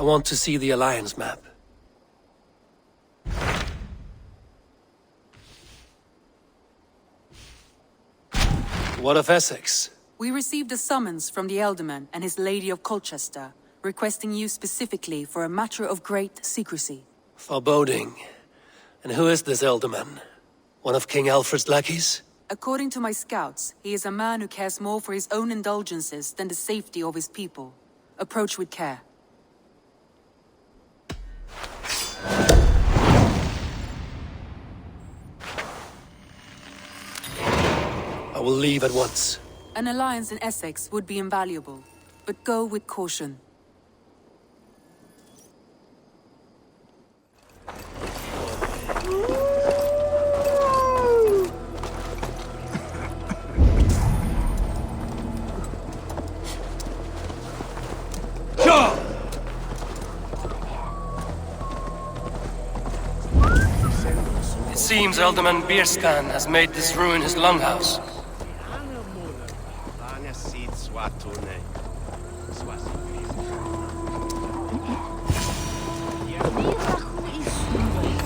I want to see the Alliance map. What of Essexe? We received a summons from the Elderman and his Lady of Colchester, requesting you specifically for a matter of great secrecy. Foreboding. And who is this Elderman? One of King Alfred's lackeys? According to my scouts, he is a man who cares more for his own indulgences than the safety of his people. Approach with care. I will leave at once. An alliance in Essex would be invaluable, but go with caution. It seems Elderman Bierstan has made this ruin his longhouse.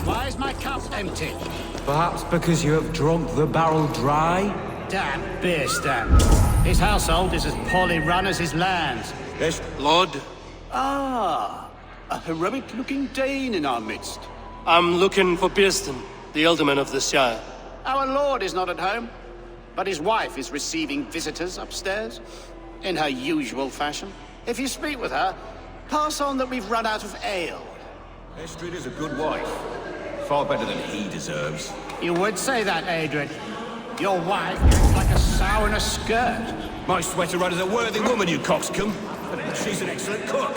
Why is my cup empty? Perhaps because you have drunk the barrel dry? Damn Bierstan. His household is as poorly run as his lands. Yes, Lord, a heroic-looking Dane in our midst. I'm looking for Bierstan, the Elderman of the Shire. Our lord is not at home, but his wife is receiving visitors upstairs, in her usual fashion. If you speak with her, pass on that we've run out of ale. Estrid is a good wife. Far better than he deserves. You would say that, Adrian. Your wife looks like a sow in a skirt. My sweater run is a worthy woman, you coxcomb. She's an excellent cook.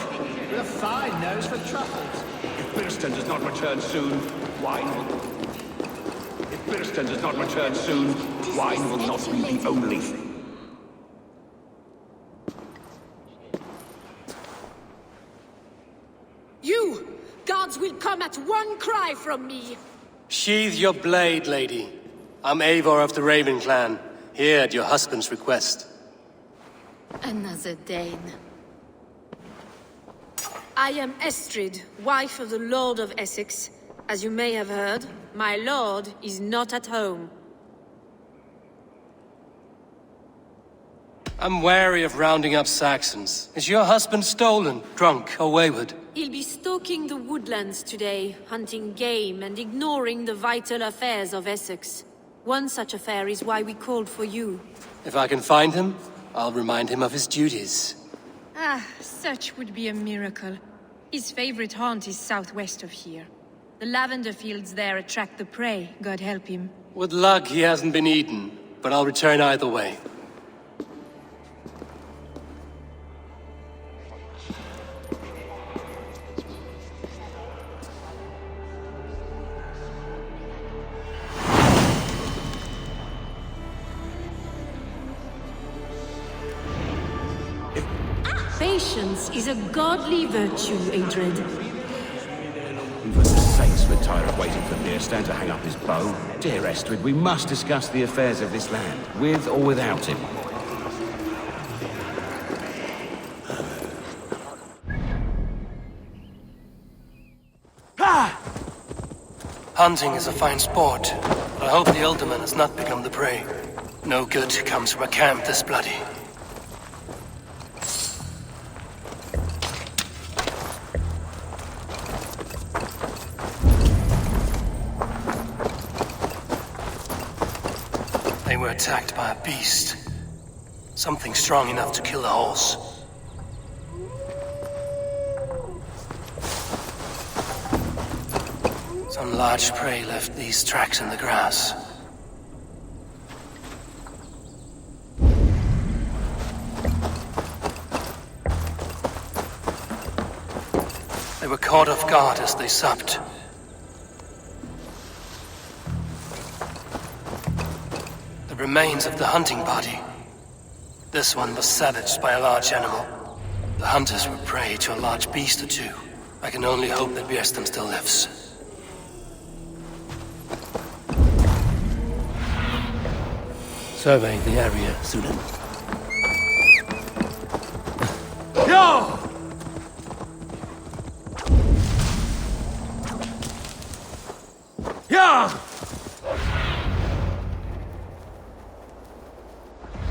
With a fine nose for truffles. If Bierstan does not return soon, wine will... If Bierstan does not return soon, wine will not be the only thing. You! Guards will come at one cry from me! Sheathe your blade, lady. I'm Eivor of the Raven clan, here at your husband's request. Another Dane. I am Estrid, wife of the Lord of Essex. As you may have heard, my lord is not at home. I'm wary of rounding up Saxons. Is your husband stolen, drunk, or wayward? He'll be stalking the woodlands today, hunting game and ignoring the vital affairs of Essex. One such affair is why we called for you. If I can find him, I'll remind him of his duties. Ah, such would be a miracle. His favorite haunt is southwest of here. The lavender fields there attract the prey, God help him. With luck, he hasn't been eaten, but I'll return either way. Patience is a godly virtue, Adred. For the saints, we're tired of waiting for Bierstan to hang up his bow. Dear Estrid, we must discuss the affairs of this land, with or without him. Hunting is a fine sport, but I hope the Elderman has not become the prey. No good comes from a camp this bloody. They were attacked by a beast. Something strong enough to kill a horse. Some large prey left these tracks in the grass. They were caught off guard as they supped. The remains of the hunting party. This one was savaged by a large animal. The hunters were prey to a large beast or two. I can only hope that Bierstan still lives. Surveying the area, Sudan.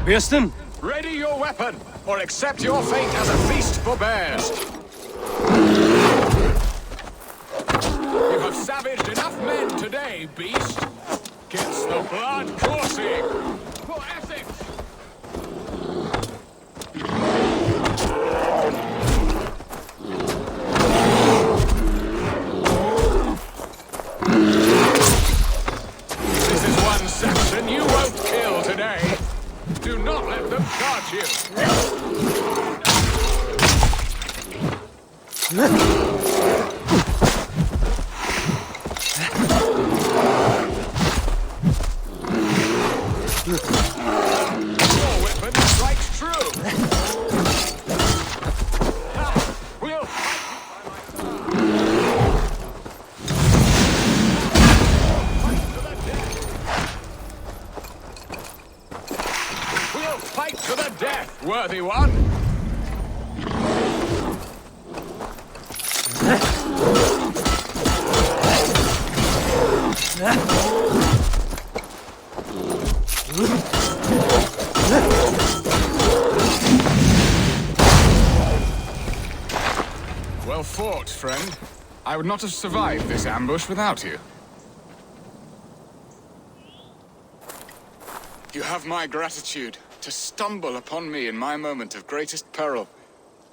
Birsten? Ready your weapon, or accept your fate as a feast for bears. You have savaged enough men today, beast. Gets the blood coursing. For Essex! This is one Saxon you won't kill today. Do not let them charge you! Your weapon strikes true! We'll fight to the death! We'll fight to the death, worthy one! Well fought, friend. I would not have survived this ambush without you. You have my gratitude to stumble upon me in my moment of greatest peril.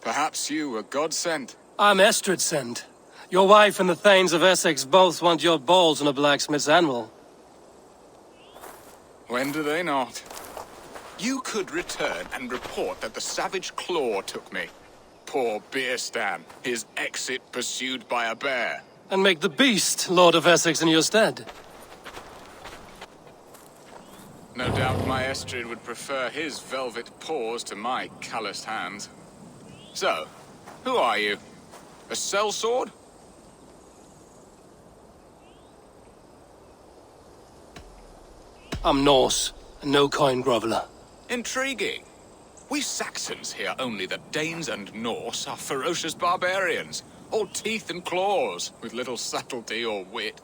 Perhaps you were God-sent. I'm Estrid sent. Your wife and the Thanes of Essex both want your balls on a blacksmith's anvil. When do they not? You could return and report that the savage Claw took me. Poor Beerstan, his exit pursued by a bear. And make the beast Lord of Essex in your stead. No doubt my Estrid would prefer his velvet paws to my calloused hands. So, who are you? A sellsword? I'm Norse, a no-coin groveler. Intriguing. We Saxons hear only that Danes and Norse are ferocious barbarians, all teeth and claws, with little subtlety or wit.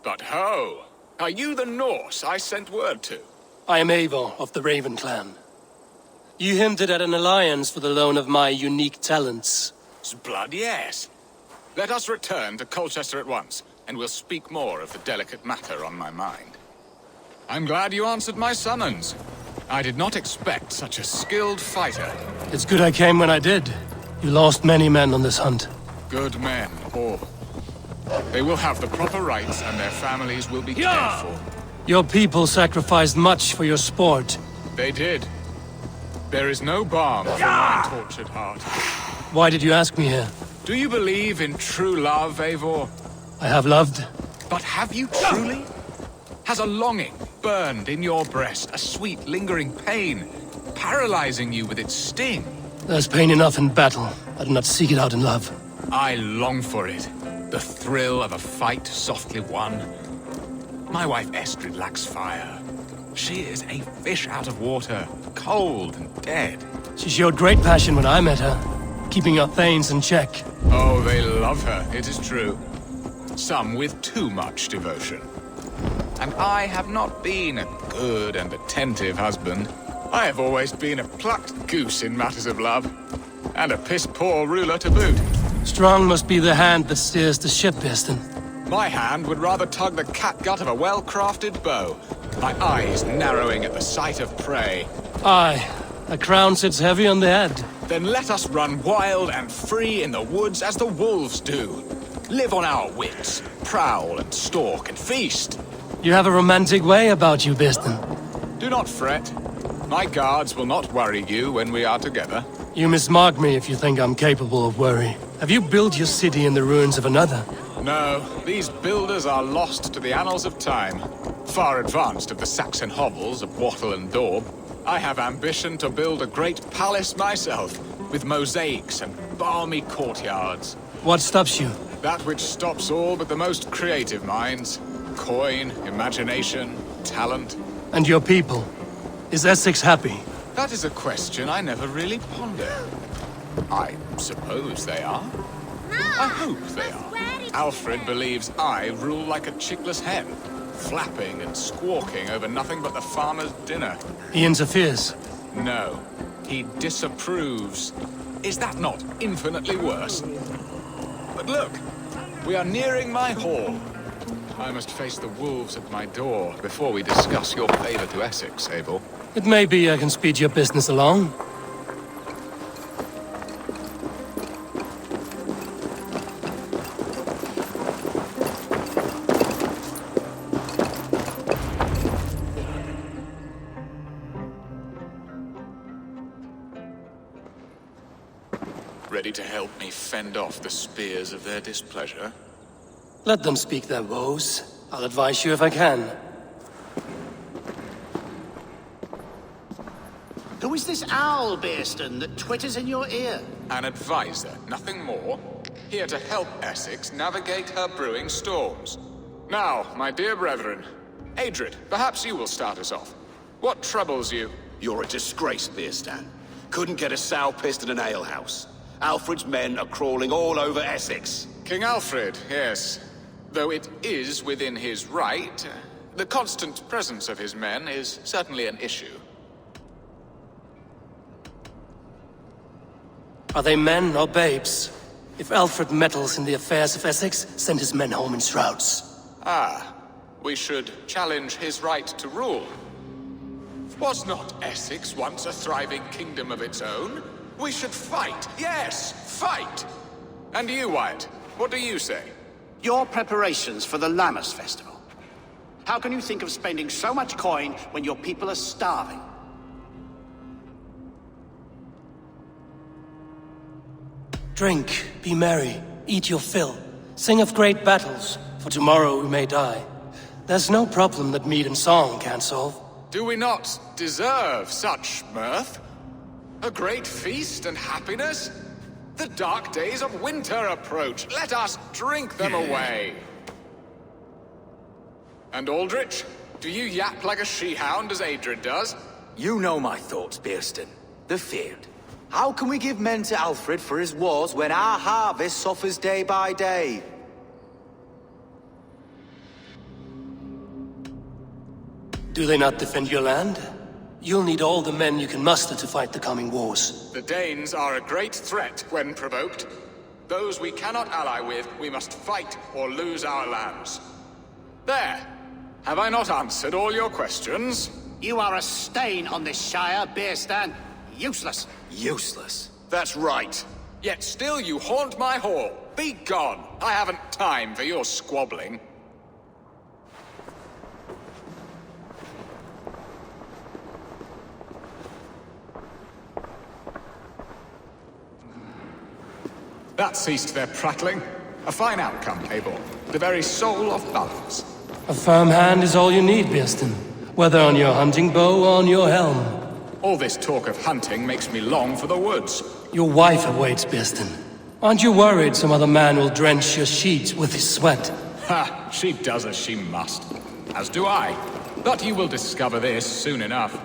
But ho! Are you the Norse I sent word to? I am Eivor of the Raven clan. You hinted at an alliance for the loan of my unique talents. Blood, yes. Let us return to Colchester at once, and we'll speak more of the delicate matter on my mind. I'm glad you answered my summons. I did not expect such a skilled fighter. It's good I came when I did. You lost many men on this hunt. Good men, all. They will have the proper rights, and their families will be cared for. Your people sacrificed much for your sport. They did. There is no balm for my tortured heart. Why did you ask me here? Do you believe in true love, Eivor? I have loved. But have you truly? Has a longing burned in your breast, a sweet, lingering pain, paralyzing you with its sting? There's pain enough in battle. I do not seek it out in love. I long for it. The thrill of a fight softly won. My wife Estrid lacks fire. She is a fish out of water, cold and dead. She showed great passion when I met her, keeping her Thanes in check. Oh, they love her, it is true. Some with too much devotion. And I have not been a good and attentive husband. I have always been a plucked goose in matters of love. And a piss-poor ruler to boot. Strong must be the hand that steers the ship, Birsten. My hand would rather tug the catgut of a well-crafted bow. My eyes narrowing at the sight of prey. Aye, a crown sits heavy on the head. Then let us run wild and free in the woods as the wolves do. Live on our wits, prowl and stalk and feast. You have a romantic way about you, Birsten. Do not fret. My guards will not worry you when we are together. You mismark me if you think I'm capable of worry. Have you built your city in the ruins of another? No, these builders are lost to the annals of time. Far advanced of the Saxon hovels of Wattle and Daub. I have ambition to build a great palace myself, with mosaics and balmy courtyards. What stops you? That which stops all but the most creative minds. Coin, imagination, talent. And your people? Is Essex happy? That is a question I never really ponder. I suppose they are. I hope they are. Alfred believes I rule like a chickless hen. flapping and squawking over nothing but the farmer's dinner. He interferes. No, he disapproves. Is that not infinitely worse? But look, we are nearing my hall. I must face the wolves at my door before we discuss your favor to Essex, Eivor. It may be I can speed your business along. Ready to help me fend off the spears of their displeasure? Let them speak their woes. I'll advise you if I can. Who is this owl, Bearston, that twitters in your ear? An advisor, nothing more. Here to help Essex navigate her brewing storms. Now, my dear brethren, Adrid, perhaps you will start us off. What troubles you? You're a disgrace, Beerstan. Couldn't get a sow pissed in an alehouse. Alfred's men are crawling all over Essex. King Alfred, yes. Though it is within his right, the constant presence of his men is certainly an issue. Are they men or babes? If Alfred meddles in the affairs of Essex, send his men home in shrouds. Ah, we should challenge his right to rule. Was not Essex once a thriving kingdom of its own? We should fight, yes, fight! And you, Wyatt, what do you say? Your preparations for the Lammas festival. How can you think of spending so much coin when your people are starving? Drink, be merry, eat your fill. Sing of great battles, for tomorrow we may die. There's no problem that mead and song can't solve. Do we not deserve such mirth? A great feast and happiness? The dark days of winter approach. Let us drink them away. And Aldrich, do you yap like a she-hound as Adrid does? You know my thoughts, Bearston. The feared. How can we give men to Alfred for his wars when our harvest suffers day by day? Do they not defend your land? You'll need all the men you can muster to fight the coming wars. The Danes are a great threat when provoked. Those we cannot ally with, we must fight or lose our lands. There! Have I not answered all your questions? You are a stain on this shire, Bearstan. Useless. Useless. That's right. Yet still you haunt my hall. Be gone! I haven't time for your squabbling. That ceased their prattling. A fine outcome, Eivor. The very soul of balance. A firm hand is all you need, Bearston. Whether on your hunting bow or on your helm. All this talk of hunting makes me long for the woods. Your wife awaits, Bearston. Aren't you worried some other man will drench your sheets with his sweat? Ha! She does as she must. As do I. But you will discover this soon enough.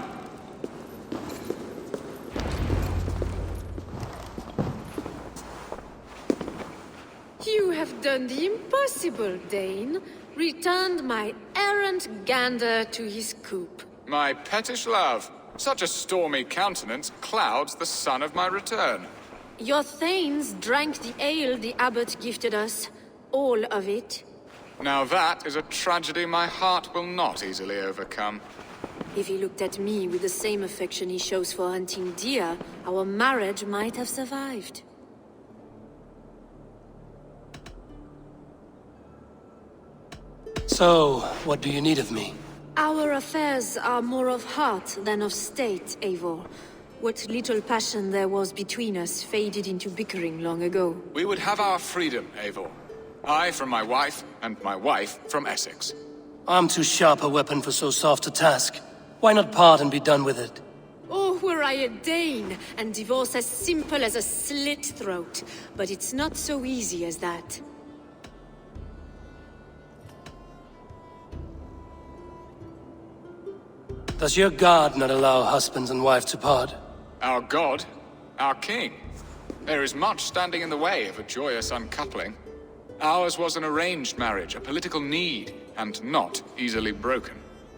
You have done the impossible, Dane. Returned my errant gander to his coop. My pettish love. Such a stormy countenance clouds the sun of my return. Your thanes drank the ale the abbot gifted us. All of it. Now that is a tragedy my heart will not easily overcome. If he looked at me with the same affection he shows for hunting deer, our marriage might have survived. So, what do you need of me? Our affairs are more of heart than of state, Eivor. What little passion there was between us faded into bickering long ago. We would have our freedom, Eivor. I from my wife, and my wife from Essex. I'm too sharp a weapon for so soft a task. Why not part and be done with it? Oh, were I a Dane, and divorce as simple as a slit throat. But it's not so easy as that. Does your god not allow husbands and wife to part? Our god? Our king? There is much standing in the way of a joyous uncoupling. Ours was an arranged marriage, a political need, and not easily broken.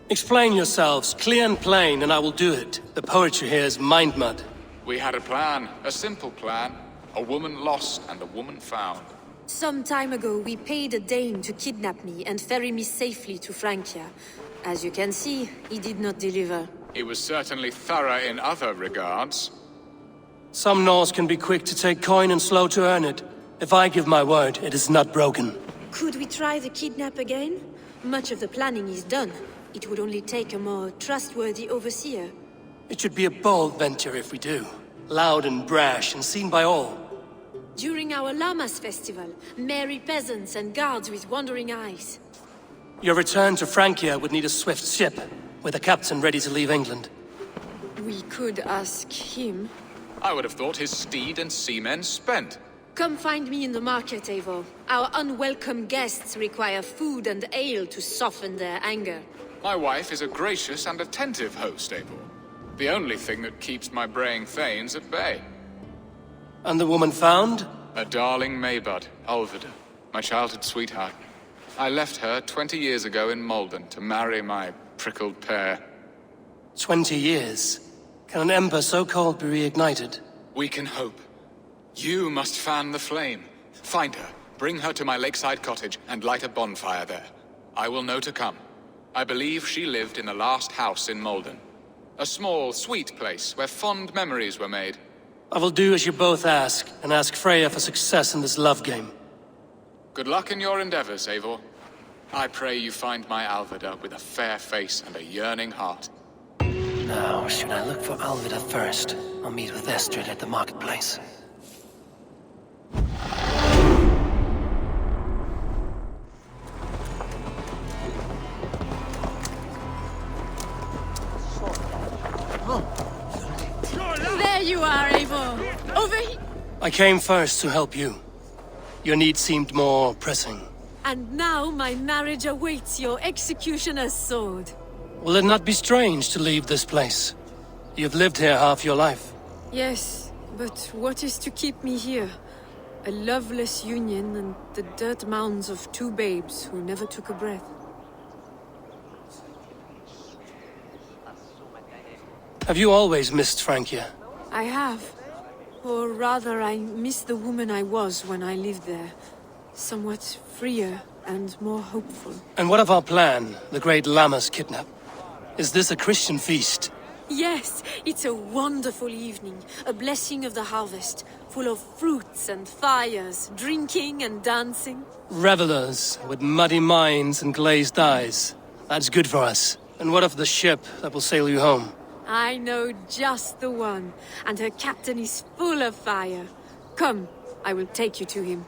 Explain yourselves, clear and plain, and I will do it. The poetry here is mind mud. We had a plan, a simple plan. A woman lost and a woman found. Some time ago, we paid a Dane to kidnap me and ferry me safely to Francia. As you can see, he did not deliver. He was certainly thorough in other regards. Some Norse can be quick to take coin and slow to earn it. If I give my word, it is not broken. Could we try the kidnap again? Much of the planning is done. It would only take a more trustworthy overseer. It should be a bold venture if we do. Loud and brash and seen by all. During our Llamas festival, merry peasants and guards with wandering eyes. Your return to Francia would need a swift ship, with a captain ready to leave England. We could ask him. I would have thought his steed and seamen spent. Come find me in the market, Eivor. Our unwelcome guests require food and ale to soften their anger. My wife is a gracious and attentive host, Eivor. The only thing that keeps my braying thanes at bay. And the woman found? A darling Maybud, Ulvida, my childhood sweetheart. I left her 20 years ago in Malden to marry my prickled pear. 20 years? Can an ember so cold be reignited? We can hope. You must fan the flame. Find her, bring her to my lakeside cottage, and light a bonfire there. I will know to come. I believe she lived in the last house in Malden. A small, sweet place where fond memories were made. I will do as you both ask, and ask Freya for success in this love game. Good luck in your endeavors, Eivor. I pray you find my Alvida with a fair face and a yearning heart. Now, should I look for Alvida first, or meet with Estrid at the marketplace? There you are, Eivor. Over here. I came first to help you. Your need seemed more pressing. And now my marriage awaits your executioner's sword. Will it not be strange to leave this place? You've lived here half your life. Yes, but what is to keep me here? A loveless union and the dirt mounds of two babes who never took a breath. Have you always missed Francia? I have. Or rather, I miss the woman I was when I lived there. Somewhat freer and more hopeful. And what of our plan, the great Llamas kidnap? Is this a Christian feast? Yes, it's a wonderful evening. A blessing of the harvest, full of fruits and fires, drinking and dancing. Revelers with muddy minds and glazed eyes. That's good for us. And what of the ship that will sail you home? I know just the one, and her captain is full of fire. Come, I will take you to him.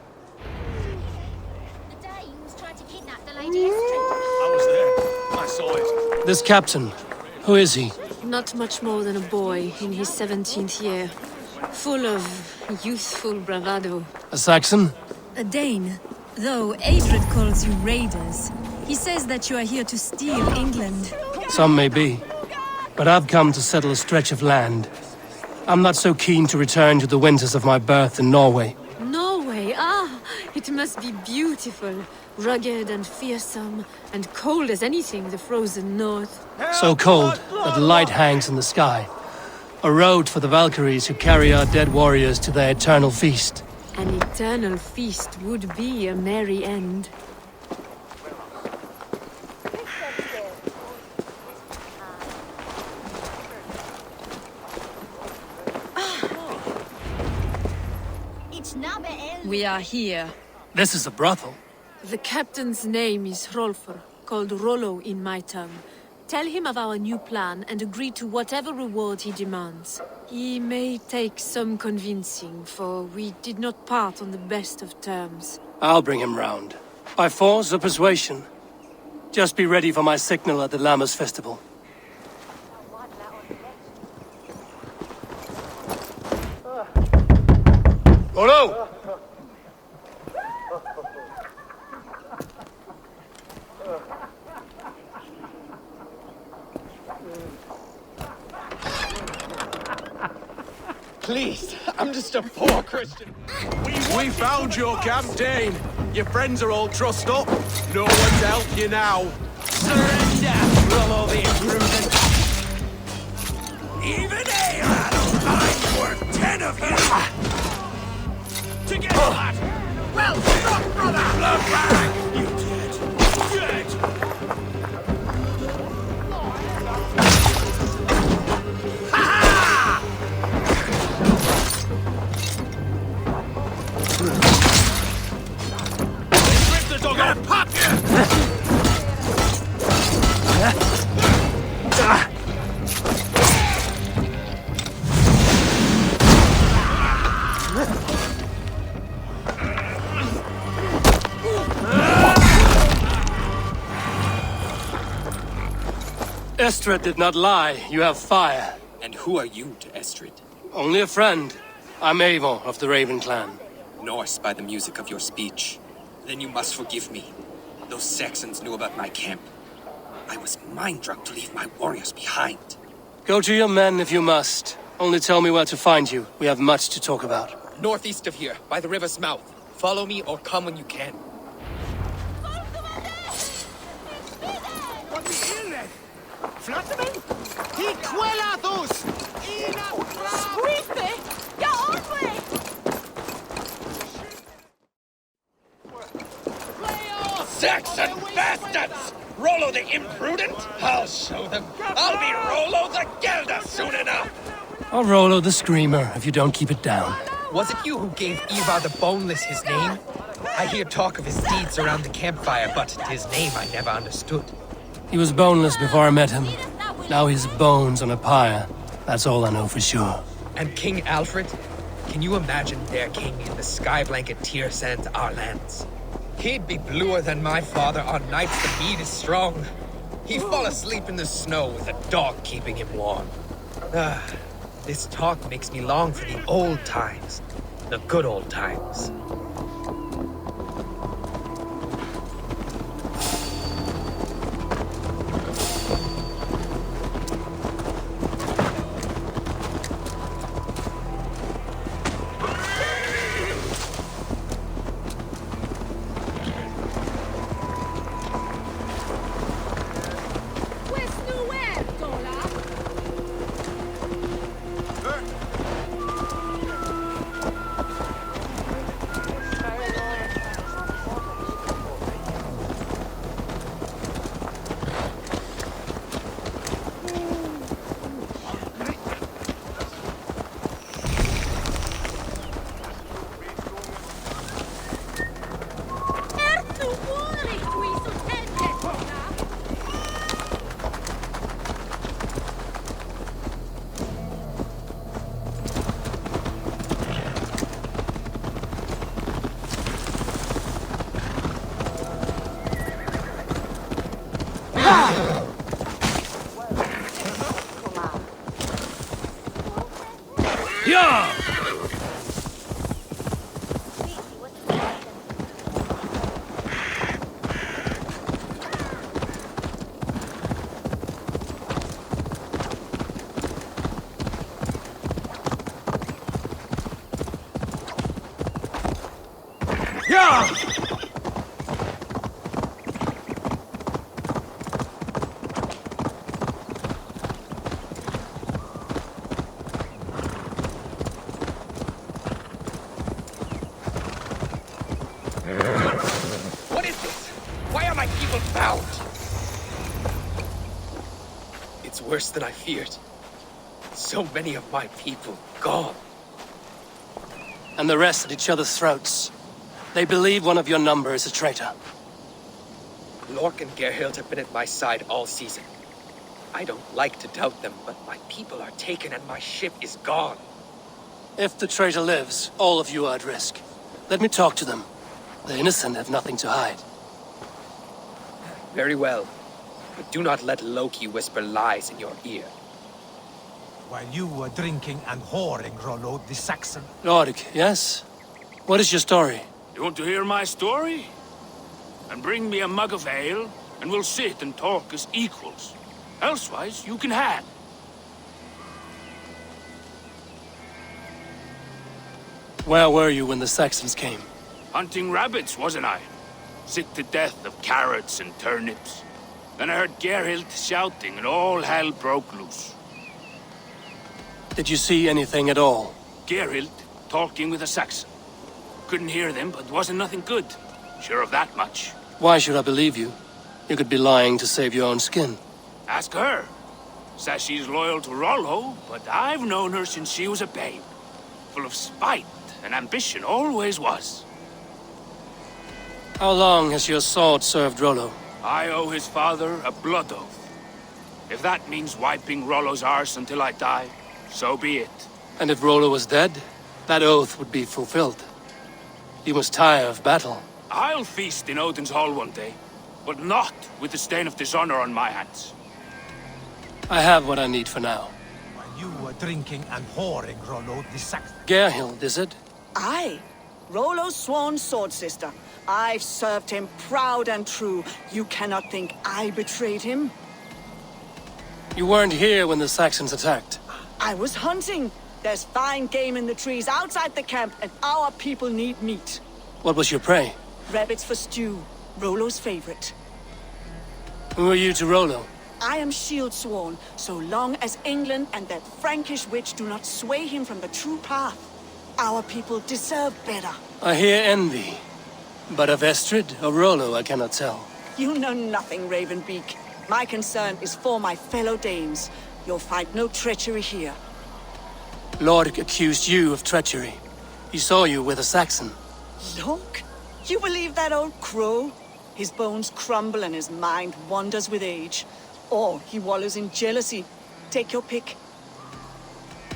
The Danes tried to kidnap the Lady Estrid. I was there. I saw it. This captain, who is he? Not much more than a boy in his 17th year. Full of youthful bravado. A Saxon? A Dane, though Adred calls you raiders. He says that you are here to steal England. Some may be. But I've come to settle a stretch of land. I'm not so keen to return to the winters of my birth in Norway. Norway? Ah, it must be beautiful. Rugged and fearsome, and cold as anything the frozen north. So cold that light hangs in the sky. A road for the Valkyries who carry our dead warriors to their eternal feast. An eternal feast would be a merry end. We are here. This is a brothel. The captain's name is Hrolfr, called Rollo in my tongue. Tell him of our new plan and agree to whatever reward he demands. He may take some convincing, for we did not part on the best of terms. I'll bring him round. By force or persuasion. Just be ready for my signal at the Llamas festival. Rollo! Please, I'm just a poor Christian. We found your captain. Your friends are all trussed up. No one to help you now. Surrender, Rollo the Imprudent! Even I'm worth 10 of you! Together, lad! Well struck, brother! Blood bag! You dead! Ha-ha! Rip the dog off! Pop you! Estrid did not lie. You have fire. And who are you to Estrid? Only a friend. I'm Eivor of the Raven clan. Norse by the music of your speech. Then you must forgive me. Those Saxons knew about my camp. I was mind-drunk to leave my warriors behind. Go to your men if you must. Only tell me where to find you. We have much to talk about. Northeast of here, by the river's mouth. Follow me or come when you can. Flatterman? Hiquelatus! Squeeze! Get on way! Saxon bastards! Rollo the Imprudent? I'll show them. I'll be Rollo the Gelder soon enough! Or Rollo the Screamer if you don't keep it down. Was it you who gave Ivar the Boneless his name? I hear talk of his deeds around the campfire, but his name I never understood. He was boneless before I met him. Now he's bones on a pyre. That's all I know for sure. And King Alfred? Can you imagine their king in the sky blanket tear sands our lands? He'd be bluer than my father on nights the heat is strong. He'd fall asleep in the snow with a dog keeping him warm. This talk makes me long for the old times. The good old times. What is this? Why are my people bound? It's worse than I feared. So many of my people gone. And the rest at each other's throats. They believe one of your number is a traitor. Lork and Gerhild have been at my side all season. I don't like to doubt them, but my people are taken and my ship is gone. If the traitor lives, all of you are at risk. Let me talk to them. The innocent have nothing to hide. Very well. But do not let Loki whisper lies in your ear. While you were drinking and whoring, Rollo the Saxon. Lord, yes? What is your story? You want to hear my story? And bring me a mug of ale, and we'll sit and talk as equals. Elsewise, you can hang. Where were you when the Saxons came? Hunting rabbits, wasn't I? Sick to death of carrots and turnips. Then I heard Gerhild shouting and all hell broke loose. Did you see anything at all? Gerhild talking with a Saxon. Couldn't hear them, but wasn't nothing good. Sure of that much. Why should I believe you? You could be lying to save your own skin. Ask her. Says she's loyal to Rollo, but I've known her since she was a babe. Full of spite and ambition, always was. How long has your sword served Rollo? I owe his father a blood oath. If that means wiping Rollo's arse until I die, so be it. And if Rollo was dead, that oath would be fulfilled. You must tire of battle. I'll feast in Odin's hall one day, but not with the stain of dishonor on my hands. I have what I need for now. While you were drinking and whoring, Rollo the Saxon. Gerhild, is it? Aye. Rollo's sworn sword sister. I've served him proud and true. You cannot think I betrayed him? You weren't here when the Saxons attacked. I was hunting. There's fine game in the trees outside the camp, and our people need meat. What was your prey? Rabbits for stew. Rollo's favorite. Who are you to Rollo? I am shield sworn, so long as England and that Frankish witch do not sway him from the true path. Our people deserve better. I hear envy. But of Estrid or Rollo, I cannot tell. You know nothing, Ravenbeak. My concern is for my fellow Danes. You'll find no treachery here. Lork accused you of treachery. He saw you with a Saxon. Lork? You believe that old crow? His bones crumble and his mind wanders with age. Or he wallows in jealousy. Take your pick.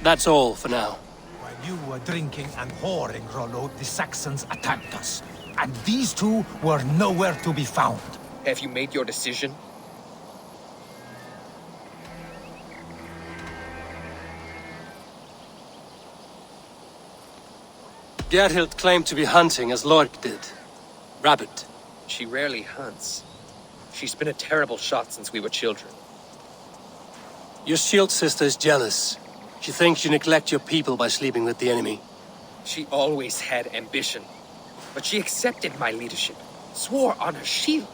That's all for now. While you were drinking and whoring, Rollo, the Saxons attacked us. And these two were nowhere to be found. Have you made your decision? Gerhild claimed to be hunting as Lork did. Rabbit. She rarely hunts. She's been a terrible shot since we were children. Your shield sister is jealous. She thinks you neglect your people by sleeping with the enemy. She always had ambition. But she accepted my leadership. Swore on her shield.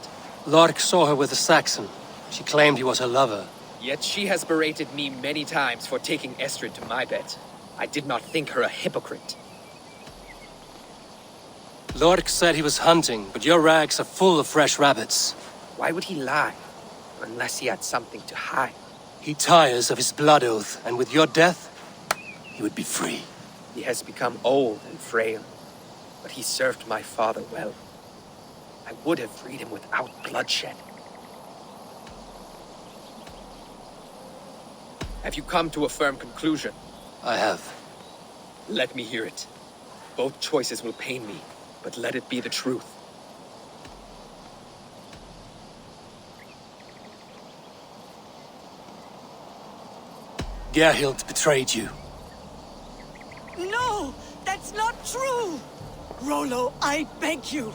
Lork saw her with a Saxon. She claimed he was her lover. Yet she has berated me many times for taking Estrid to my bed. I did not think her a hypocrite. Lork said he was hunting, but your rags are full of fresh rabbits. Why would he lie? Unless he had something to hide. He tires of his blood oath, and with your death, he would be free. He has become old and frail, but he served my father well. I would have freed him without bloodshed. Have you come to a firm conclusion? I have. Let me hear it. Both choices will pain me, but let it be the truth. Gerhild betrayed you. No! That's not true! Rollo, I beg you!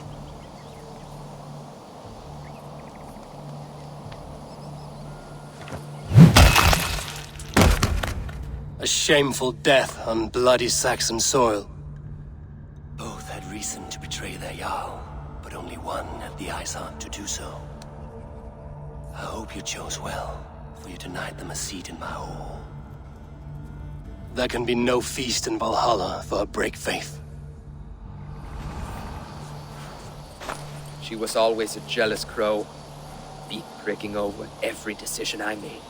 A shameful death on bloody Saxon soil. Both had reason to betray their Jarl, but only one had the eyesight to do so. I hope you chose well, for you denied them a seat in my hall. There can be no feast in Valhalla for a break faith. She was always a jealous crow, beak pricking over every decision I made.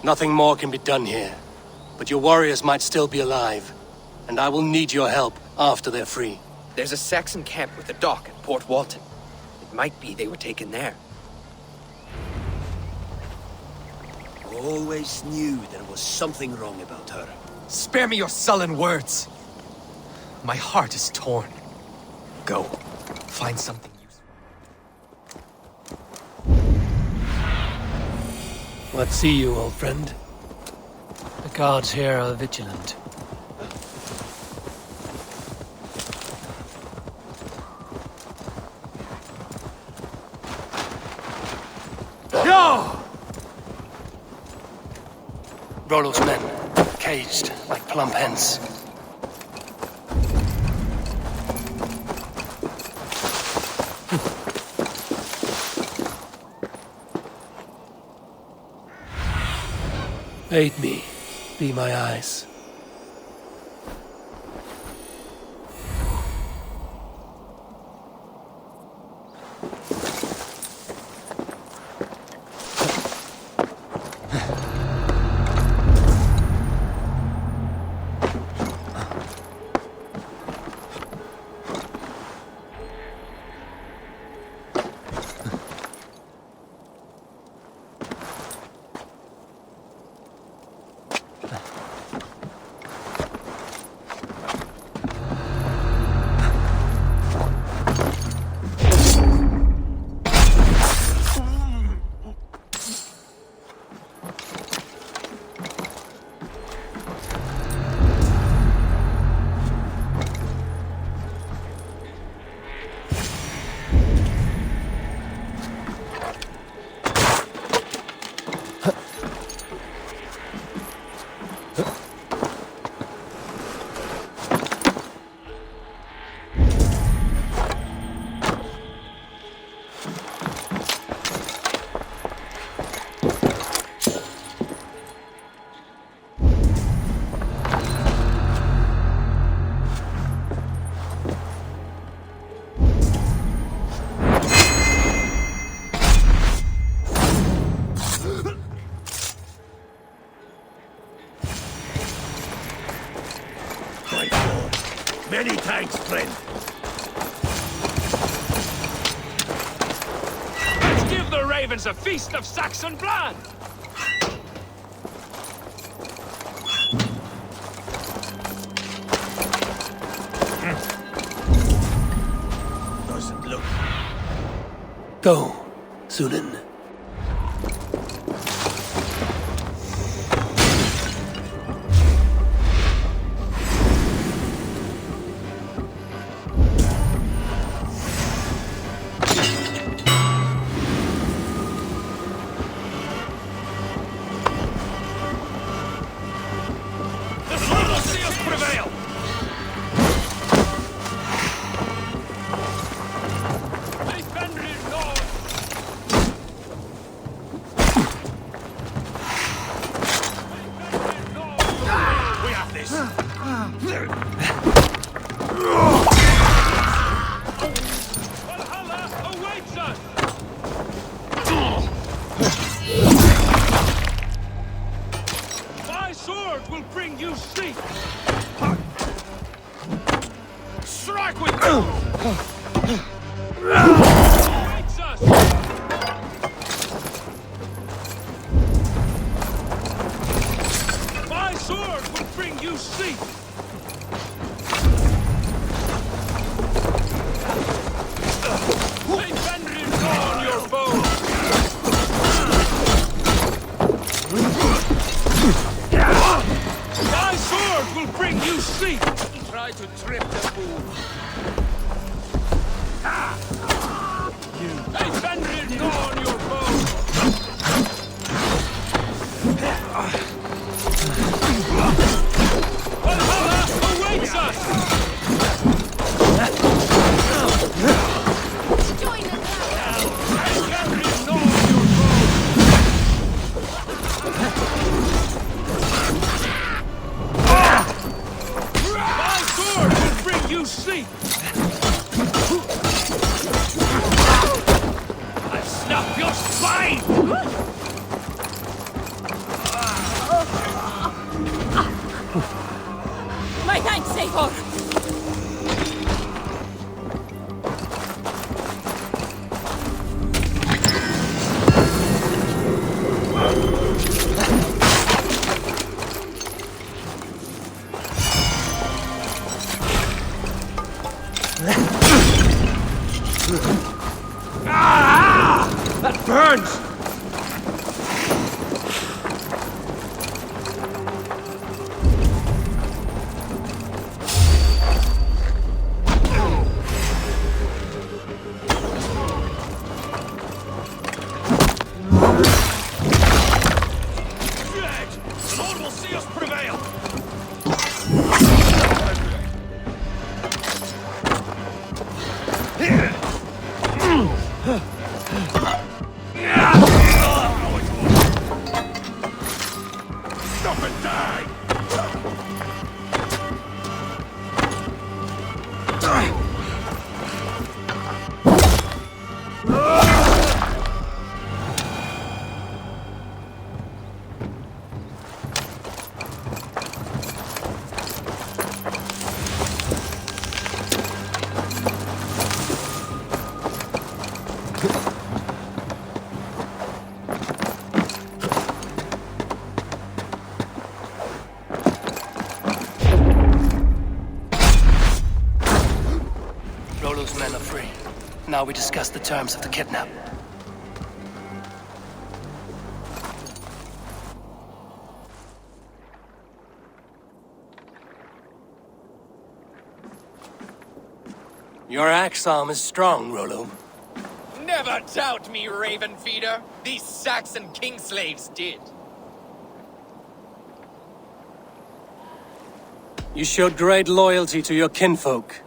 Nothing more can be done here, but your warriors might still be alive, and I will need your help after they're free. There's a Saxon camp with a dock at Port Walton. It might be they were taken there. Always knew there was something wrong about her. Spare me your sullen words. My heart is torn. Go. Find something useful. What see you, old friend? The guards here are vigilant. Yo! Rollo's men, caged like plump hens. Aid me. Be my eyes. Many thanks, friend. Let's give the ravens a feast of Saxon blood! Doesn't look... Go, Sunan. My thanks, Eivor! That burns! while we discuss the terms of the kidnap. Your axe arm is strong, Rollo. Never doubt me, Raven Feeder. These Saxon king slaves did. You showed great loyalty to your kinfolk.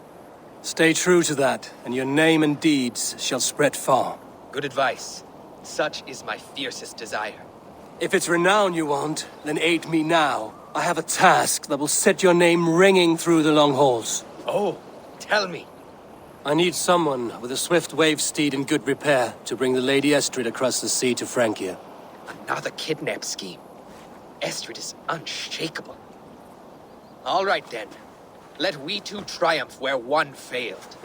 Stay true to that, and your name and deeds shall spread far. Good advice. Such is my fiercest desire. If it's renown you want, then aid me now. I have a task that will set your name ringing through the long halls. Oh, tell me. I need someone with a swift wave steed in good repair to bring the Lady Estrid across the sea to Francia. Another kidnap scheme. Estrid is unshakable. All right then. Let we two triumph where one failed.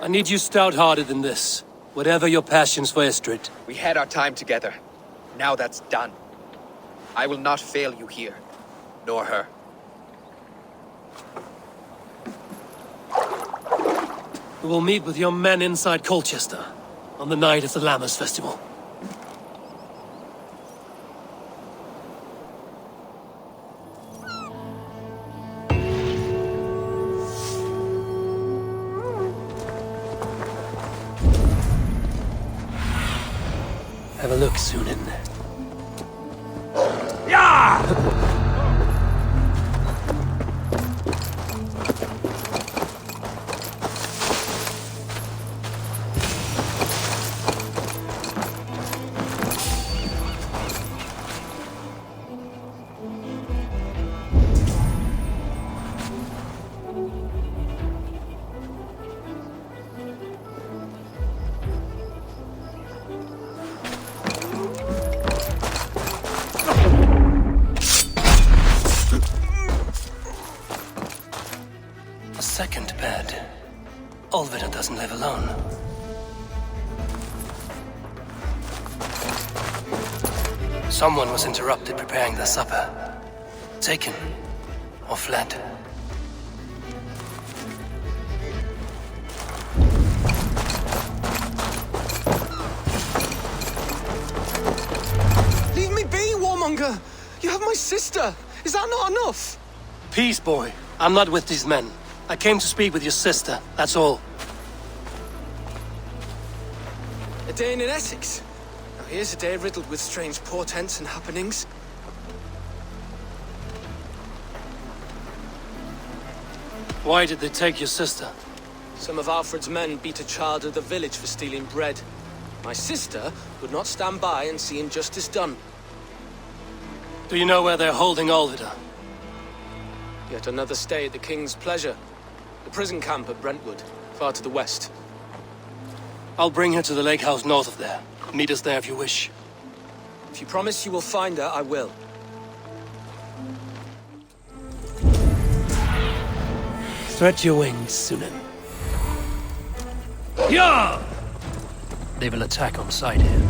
I need you stout-hearted in this, whatever your passions for Estrid. We had our time together. Now that's done. I will not fail you here, nor her. We will meet with your men inside Colchester on the night of the Lammas Festival. Have a look, Sunan. Second bed. Olvida doesn't live alone. Someone was interrupted preparing their supper. Taken or fled. Leave me be, warmonger! You have my sister! Is that not enough? Peace, boy. I'm not with these men. I came to speak with your sister, that's all. A day in Essexe. Now here's a day riddled with strange portents and happenings. Why did they take your sister? Some of Alfred's men beat a child of the village for stealing bread. My sister would not stand by and see injustice done. Do you know where they're holding Olvida? Yet another stay at the King's pleasure. The prison camp at Brentwood, far to the west. I'll bring her to the lake house north of there. Meet us there if you wish. If you promise you will find her, I will. Stretch your wings, Sunan. Yeah! They will attack on sight here.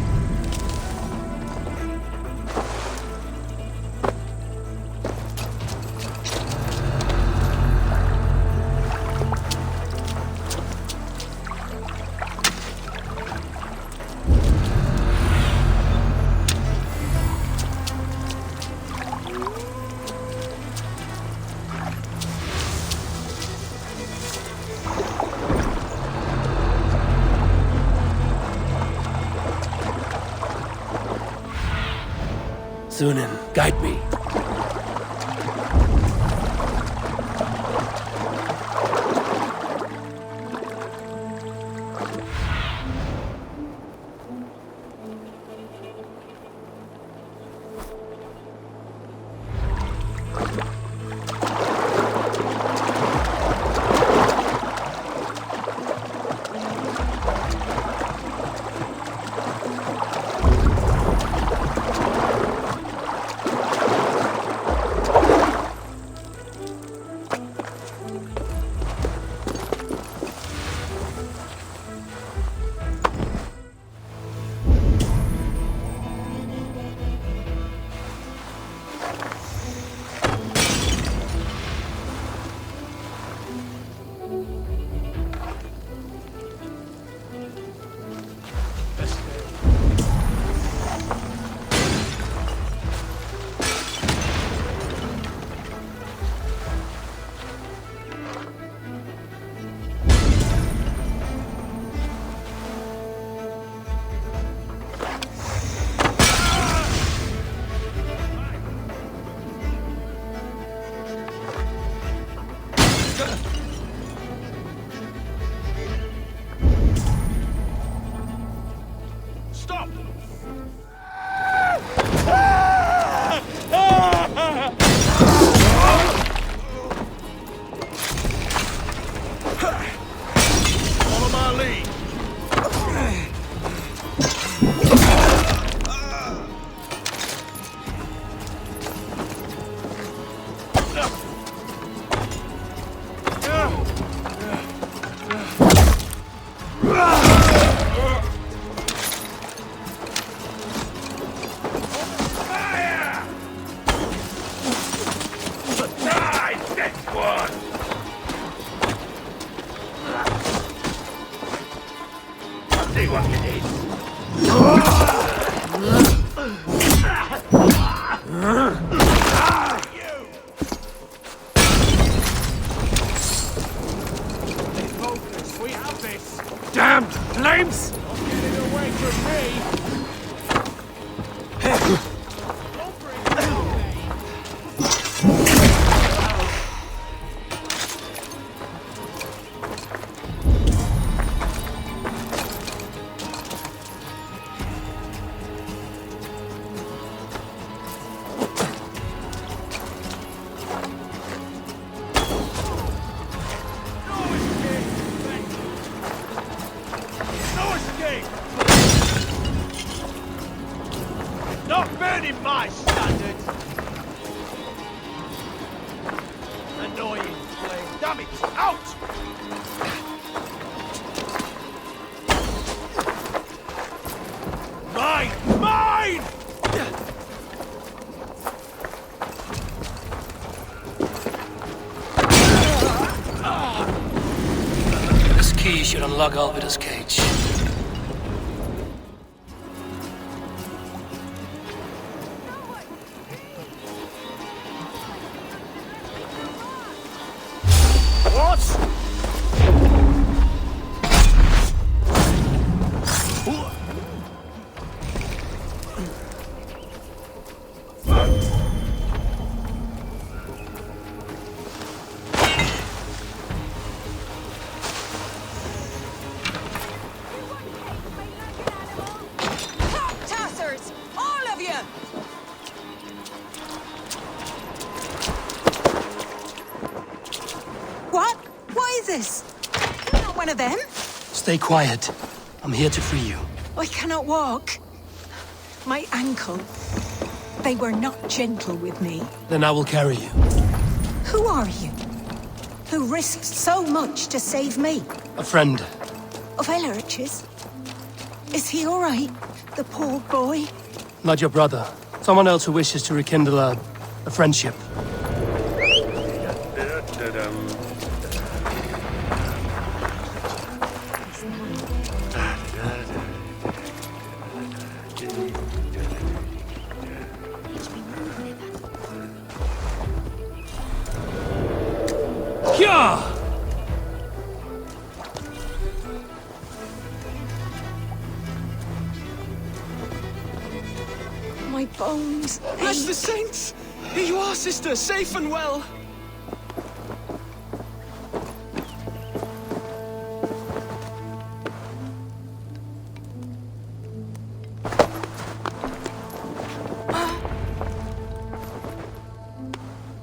Sunan, guide me. Stop! Follow my lead. Damned flames! Not getting away from me. Not burning my standards! Annoying flame. Damn it! Out! Mine! Mine! This key should unlock Alvida's cage. One of them? Stay quiet. I'm here to free you. I cannot walk. My ankle. They were not gentle with me. Then I will carry you. Who are you? Who risked so much to save me? A friend. Of Elrich's? Is he all right? The poor boy? Not your brother. Someone else who wishes to rekindle a friendship. My bones. Bless the saints! Here you are, sister, safe and well.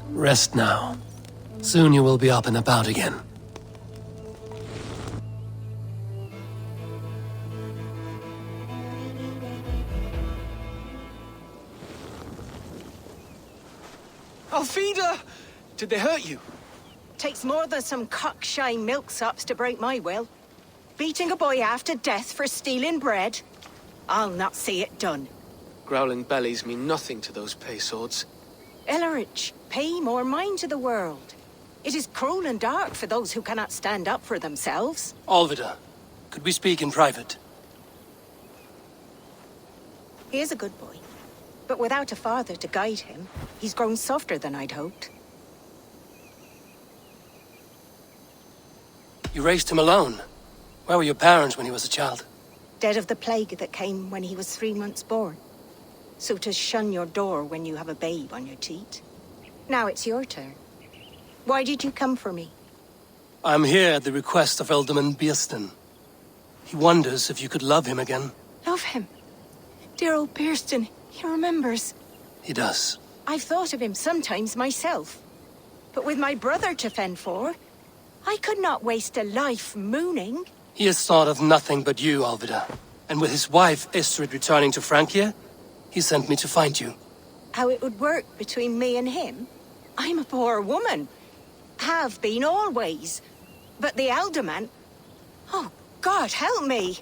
Rest now. Soon you will be up and about again. Alfida! Did they hurt you? Takes more than some cockshy milksops to break my will. Beating a boy half to death for stealing bread? I'll not see it done. Growling bellies mean nothing to those pay swords. Elrich, pay more mind to the world. It is cruel and dark for those who cannot stand up for themselves. Alvida, could we speak in private? He is a good boy. But without a father to guide him, he's grown softer than I'd hoped. You raised him alone. Where were your parents when he was a child? Dead of the plague that came when he was 3 months born. So to shun your door when you have a babe on your teat. Now it's your turn. Why did you come for me? I'm here at the request of Ealdorman Biersten. He wonders if you could love him again. Love him? Dear old Birston, he remembers. He does. I've thought of him sometimes myself. But with my brother to fend for, I could not waste a life mooning. He has thought of nothing but you, Alvida. And with his wife, Estrid, returning to Francia, he sent me to find you. How it would work between me and him? I'm a poor woman. Have been always. But the alderman... Oh, God, help me!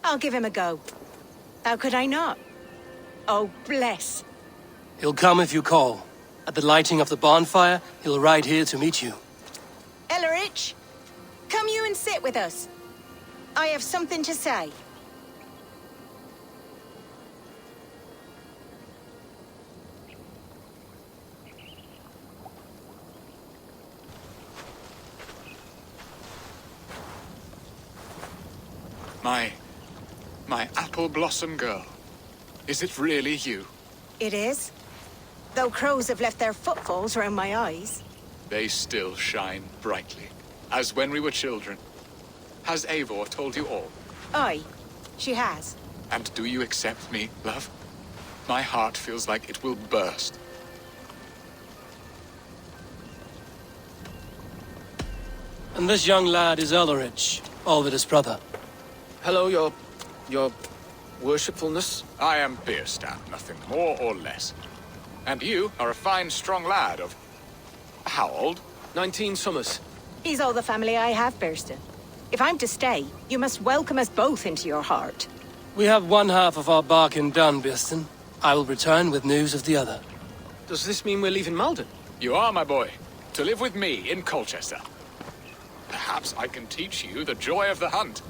I'll give him a go. How could I not? Oh, bless. He'll come if you call. At the lighting of the bonfire, he'll ride here to meet you. Ellerich, come you and sit with us. I have something to say. My apple blossom girl. Is it really you? It is. Though crows have left their footfalls round my eyes. They still shine brightly, as when we were children. Has Eivor told you all? Aye, she has. And do you accept me, love? My heart feels like it will burst. And this young lad is Ellerich, Alvida's brother. Hello, your worshipfulness. I am Bierstadt, nothing more or less. And you are a fine, strong lad of... how old? 19 summers. He's all the family I have, Birston. If I'm to stay, you must welcome us both into your heart. We have one half of our bargain done, Birston. I will return with news of the other. Does this mean we're leaving Malden? You are, my boy. To live with me in Colchester. Perhaps I can teach you the joy of the hunt.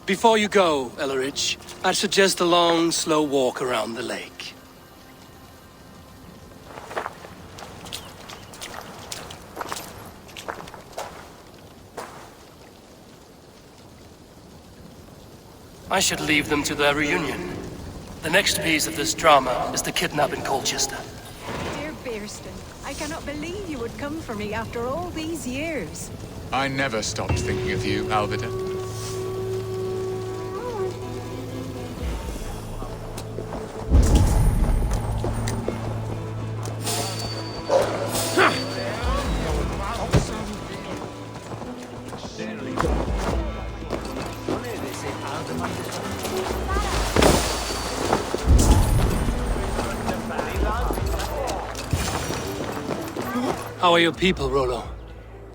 Before you go, Ellerich, I'd suggest a long, slow walk around the lake. I should leave them to their reunion. The next piece of this drama is the kidnap in Colchester. Dear Birston, I cannot believe you would come for me after all these years. I never stopped thinking of you, Alvida. How are your people, Rollo?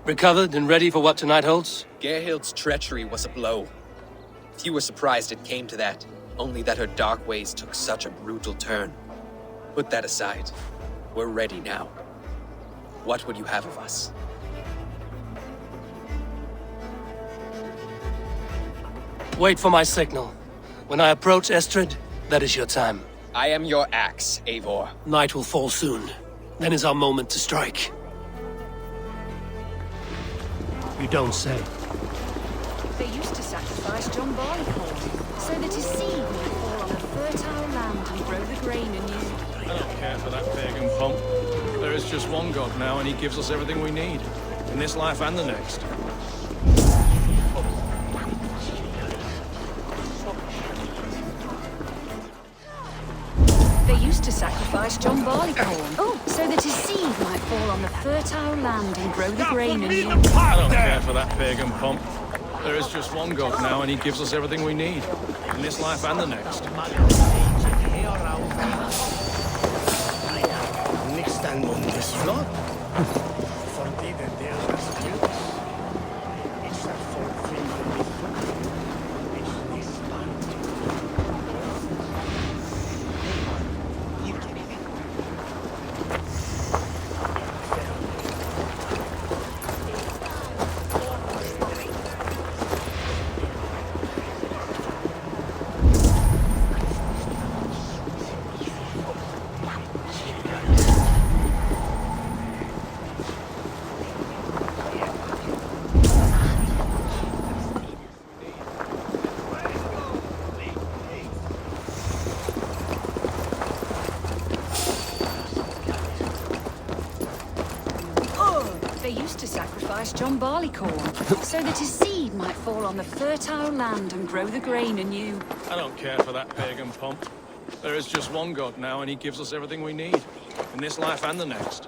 Recovered and ready for what tonight holds? Gerhild's treachery was a blow. Few were surprised it came to that, only that her dark ways took such a brutal turn. Put that aside. We're ready now. What would you have of us? Wait for my signal. When I approach Estrid, that is your time. I am your axe, Eivor. Night will fall soon. Then is our moment to strike. You don't say. They used to sacrifice John Barleycorn, so that his seed might fall on a fertile land and grow the grain anew. I don't care for that pagan pomp. There is just one God now, and he gives us everything we need. In this life and the next. They used to sacrifice John Barleycorn, so that his seed might fall on the fertile land and grow the grain anew. I don't care for that pagan pomp. There is just one God now, and he gives us everything we need. In this life and the next. used to sacrifice John Barleycorn, so that his seed might fall on the fertile land and grow the grain anew. I don't care for that pagan pomp. There is just one God now, and he gives us everything we need. In this life and the next.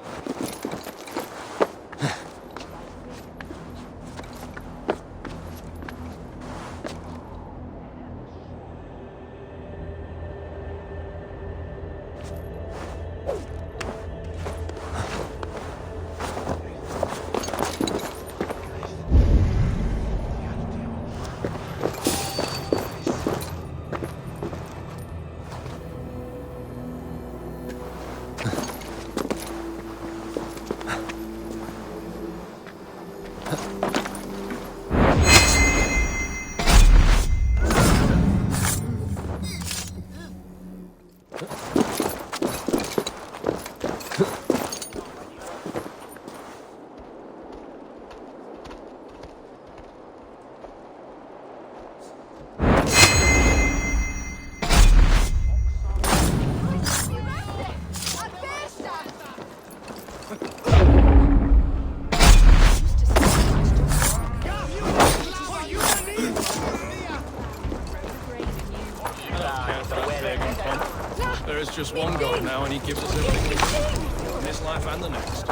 Just one God now, and he gives us everything we need. In this life and the next.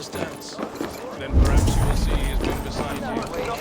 first dance. Then perhaps you will see he has been beside you all along.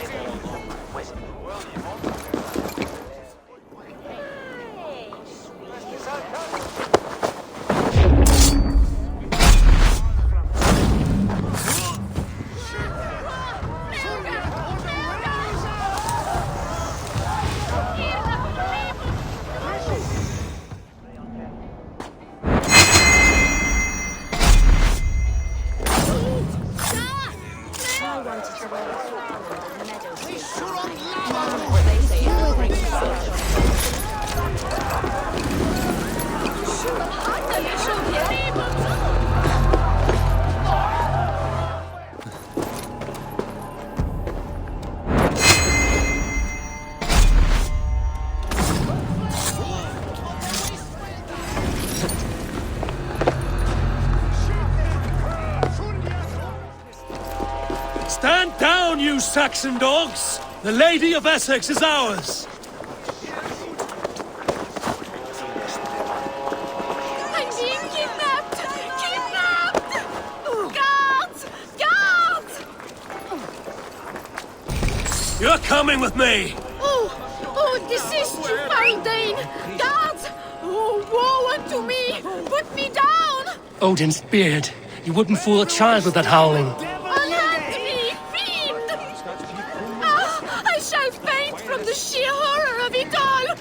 Stand down, you Saxon dogs! The Lady of Essex is ours! I'm being kidnapped! Kidnapped! Guards! Guards! You're coming with me! Oh, this is too mundane! Guards! Oh, woe unto me! Put me down! Odin's beard. You wouldn't fool a child with that howling. Unhand me, fiend! Ah, I shall faint from the sheer horror of it all!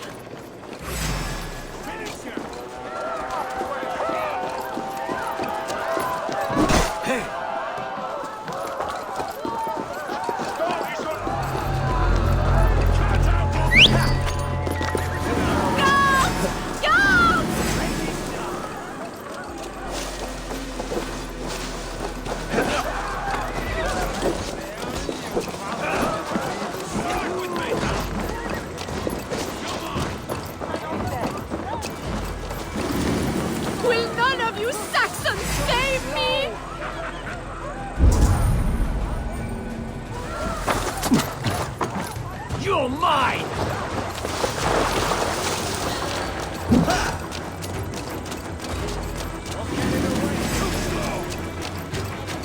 Will none of you Saxons save me? You're mine!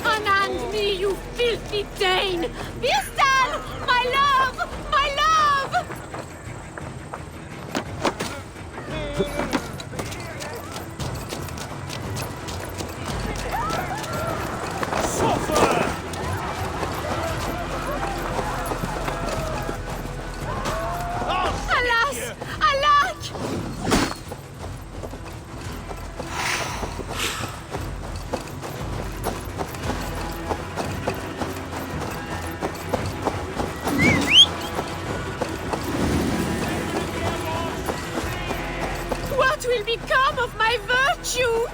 Unhand me, you filthy Dane! Vistan! My love! My love! Alas! Alack! What will become of my virtue?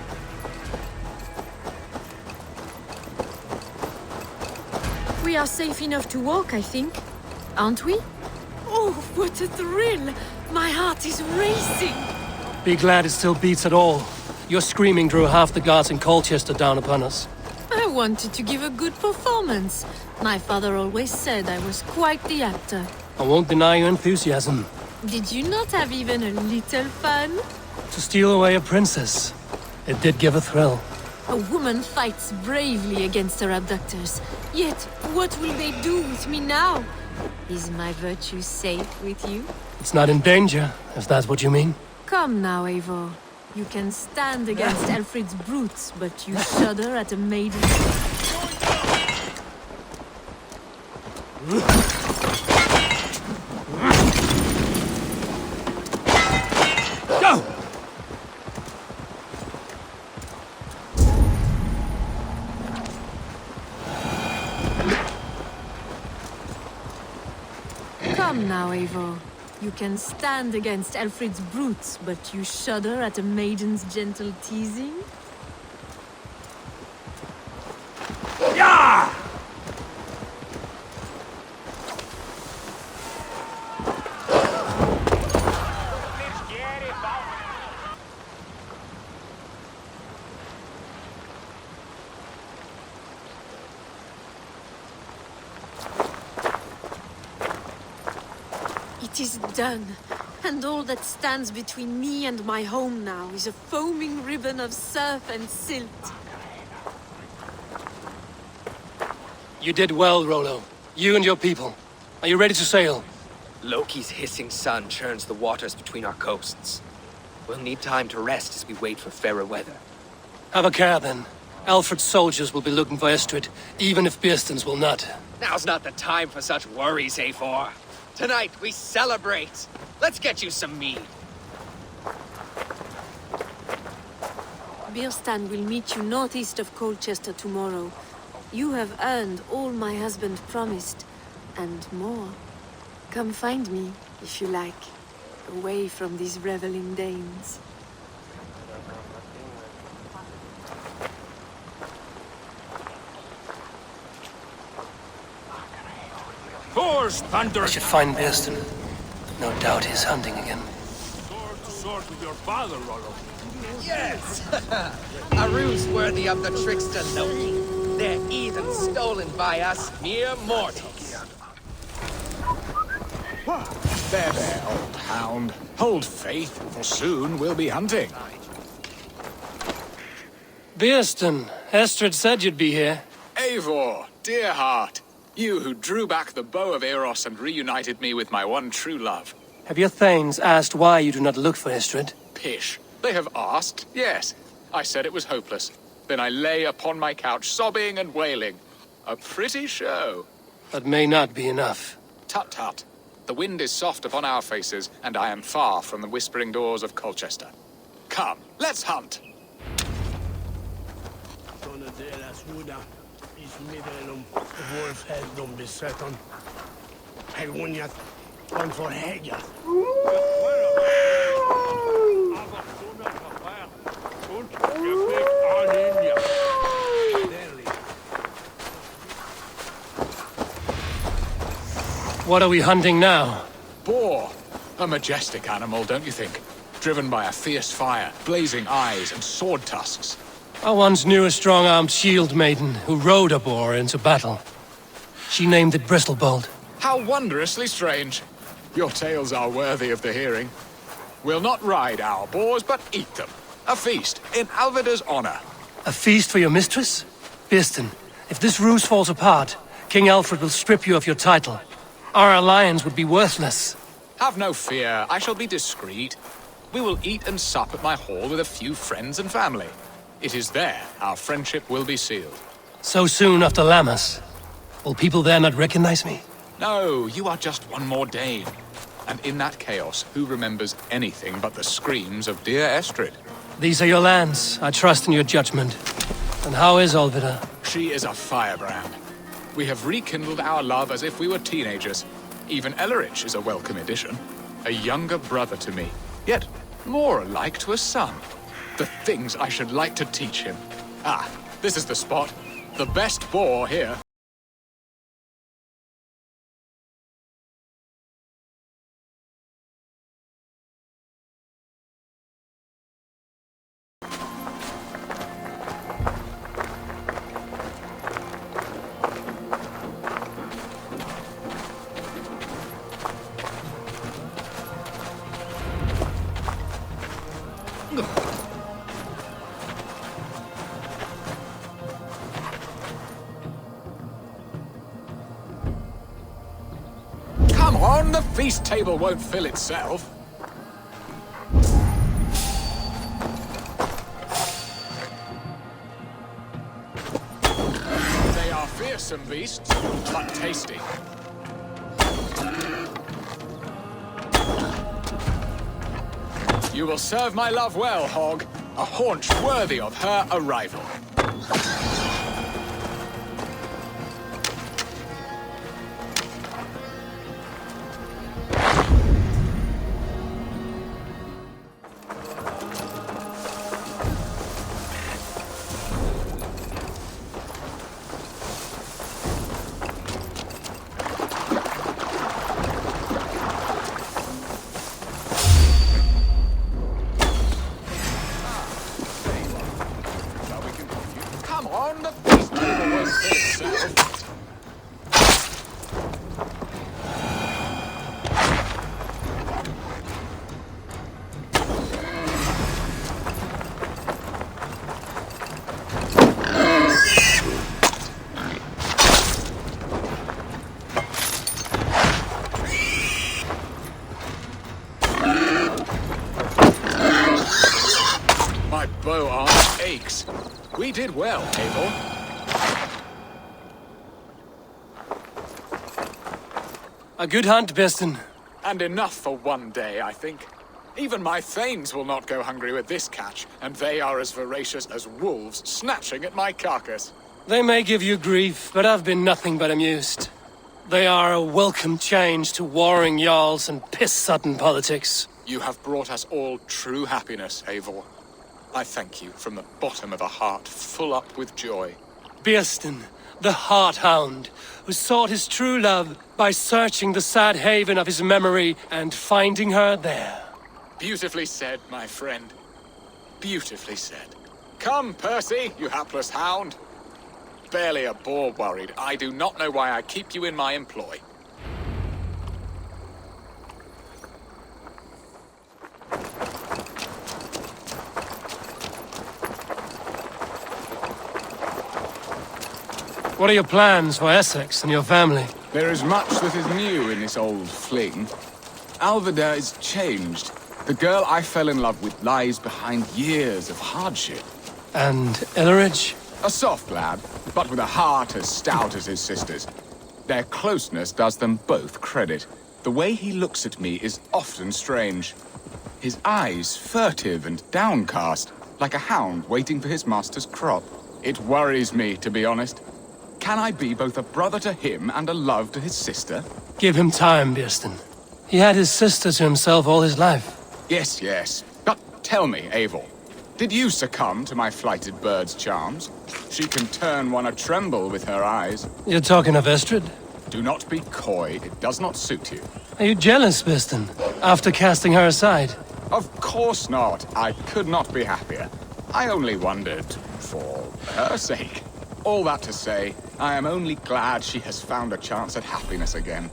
We are safe enough to walk, I think. Aren't we? Oh, what a thrill! My heart is racing! Be glad it still beats at all. Your screaming drew half the guards in Colchester down upon us. I wanted to give a good performance. My father always said I was quite the actor. I won't deny your enthusiasm. Did you not have even a little fun? To steal away a princess. It did give a thrill. A woman fights bravely against her abductors. Yet, what will they do with me now? Is my virtue safe with you? It's not in danger, if that's what you mean. Come now, Eivor. You can stand against Alfred's brutes, but you shudder at a maiden. Go! Come now, Eivor. You can stand against Alfred's brutes, but you shudder at a maiden's gentle teasing? Yeah! It is done, and all that stands between me and my home now is a foaming ribbon of surf and silt. You did well, Rollo. You and your people. Are you ready to sail? Loki's hissing sun churns the waters between our coasts. We'll need time to rest as we wait for fairer weather. Have a care, then. Alfred's soldiers will be looking for Estrid, even if Birsten's will not. Now's not the time for such worries, Eivor. Tonight, we celebrate. Let's get you some mead. Birstan will meet you northeast of Colchester tomorrow. You have earned all my husband promised, and more. Come find me, if you like, away from these reveling Danes. I should find Birsten. No doubt he's hunting again. Sword to sword with your father, Rollo. Yes! A ruse worthy of the trickster Loki. They're even stolen by us mere mortals. There, old hound. Hold faith, for soon we'll be hunting. Birsten, Estrid said you'd be here. Eivor, dear heart. You who drew back the bow of Eros and reunited me with my one true love. Have your thanes asked why you do not look for Estrid? Pish. They have asked, yes. I said it was hopeless. Then I lay upon my couch, sobbing and wailing. A pretty show. That may not be enough. Tut-tut. The wind is soft upon our faces, and I am far from the whispering doors of Colchester. Come, let's hunt! What are we hunting now? Boar. A majestic animal, don't you think? Driven by a fierce fire, blazing eyes, and sword tusks. I once knew a strong-armed shield maiden who rode a boar into battle. She named it Bristolbolt. How wondrously strange. Your tales are worthy of the hearing. We'll not ride our boars, but eat them. A feast, in Alvida's honor. A feast for your mistress? Birsten, if this ruse falls apart, King Alfred will strip you of your title. Our alliance would be worthless. Have no fear, I shall be discreet. We will eat and sup at my hall with a few friends and family. It is there our friendship will be sealed. So soon after Lammas? Will people there not recognize me? No, you are just one more Dane. And in that chaos, who remembers anything but the screams of dear Estrid? These are your lands. I trust in your judgment. And how is Alvida? She is a firebrand. We have rekindled our love as if we were teenagers. Even Ellerich is a welcome addition. A younger brother to me, yet more alike to a son. The things I should like to teach him. Ah, this is the spot. The best boar here. Come on, the feast table won't fill itself. They are fearsome beasts, but tasty. You will serve my love well, Hog. A haunch worthy of her arrival. My bow arm aches. We did well, Eivor. A good hunt, Birston. And enough for one day, I think. Even my thanes will not go hungry with this catch, and they are as voracious as wolves snatching at my carcass. They may give you grief, but I've been nothing but amused. They are a welcome change to warring jarls and piss-sudden politics. You have brought us all true happiness, Eivor. I thank you from the bottom of a heart full up with joy. Birston, the Heart-Hound, who sought his true love by searching the sad haven of his memory and finding her there. Beautifully said, my friend. Beautifully said. Come, Percy, you hapless hound. Barely a boar worried. I do not know why I keep you in my employ. What are your plans for Essex and your family? There is much that is new in this old fling. Alvida is changed. The girl I fell in love with lies behind years of hardship. And Elleridge? A soft lad, but with a heart as stout as his sister's. Their closeness does them both credit. The way he looks at me is often strange. His eyes furtive and downcast, like a hound waiting for his master's crop. It worries me, to be honest. Can I be both a brother to him and a love to his sister? Give him time, Birston. He had his sister to himself all his life. Yes, yes. But tell me, Eivor, did you succumb to my flighted bird's charms? She can turn one a tremble with her eyes. You're talking of Estrid? Do not be coy. It does not suit you. Are you jealous, Birston, after casting her aside? Of course not. I could not be happier. I only wondered for her sake. All that to say, I am only glad she has found a chance at happiness again.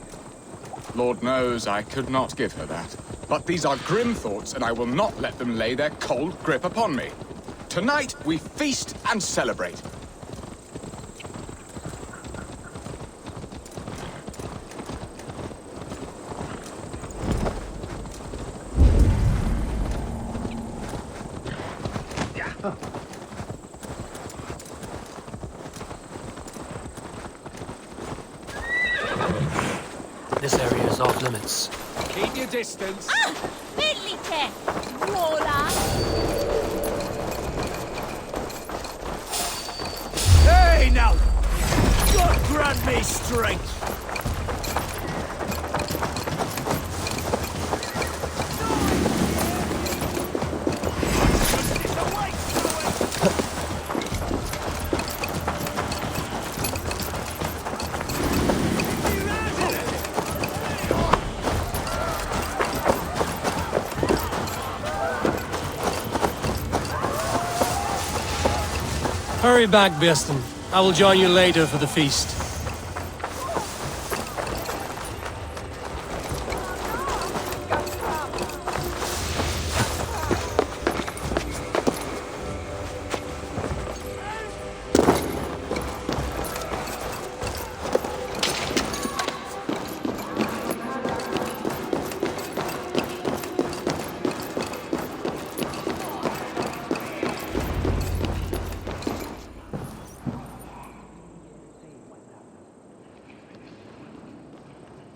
Lord knows I could not give her that. But these are grim thoughts, and I will not let them lay their cold grip upon me. Tonight, we feast and celebrate. This area is off limits. Keep your distance. Bellite! Rola! Hey, now! God grant me strength! Hurry back, Birston. I will join you later for the feast.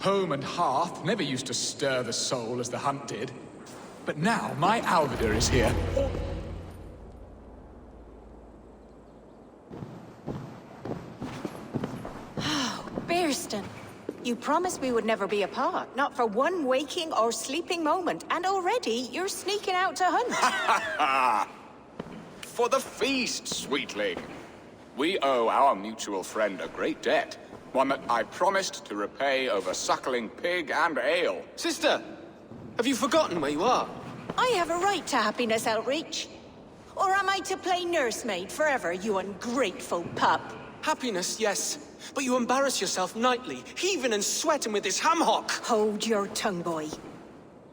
Home and hearth never used to stir the soul as the hunt did. But now my Alvida is here. Oh, Birston. You promised we would never be apart, not for one waking or sleeping moment, and already you're sneaking out to hunt. For the feast, sweetling. We owe our mutual friend a great debt. One that I promised to repay over suckling pig and ale. Sister, have you forgotten where you are? I have a right to happiness, Outreach. Or am I to play nursemaid forever, you ungrateful pup? Happiness, yes. But you embarrass yourself nightly, heaving and sweating with this ham-hock. Hold your tongue, boy.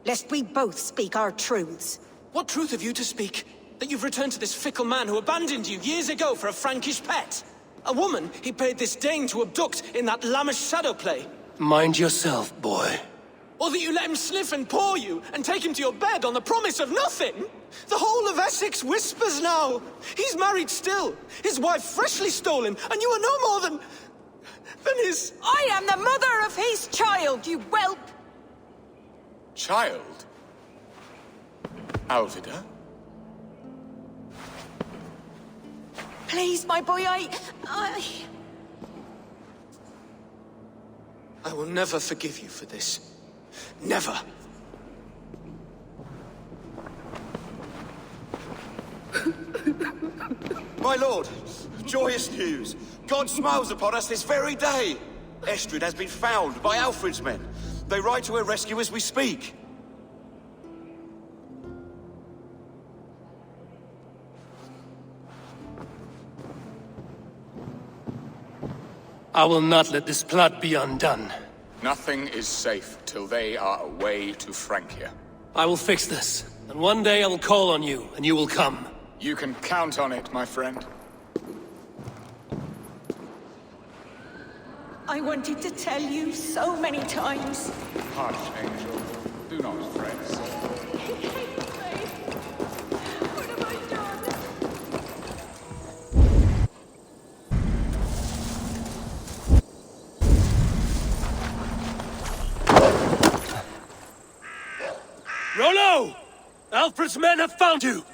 Lest we both speak our truths. What truth have you to speak? That you've returned to this fickle man who abandoned you years ago for a Frankish pet? A woman he paid this Dane to abduct in that lammish shadow play? Mind yourself, boy. Or that you let him sniff and paw you, and take him to your bed on the promise of nothing? The whole of Essex whispers now. He's married still. His wife freshly stolen, and you are no more than his... I am the mother of his child, you whelp! Child? Alvida? Please, my boy, I will never forgive you for this. Never. My lord, joyous news. God smiles upon us this very day. Estrid has been found by Alfred's men. They ride to her rescue as we speak. I will not let this plot be undone. Nothing is safe till they are away to Francia. I will fix this, and one day I will call on you, and you will come. You can count on it, my friend. I wanted to tell you so many times. Hush, Angel. Do not fret. What have I done? Rollo! Alfred's men have found you!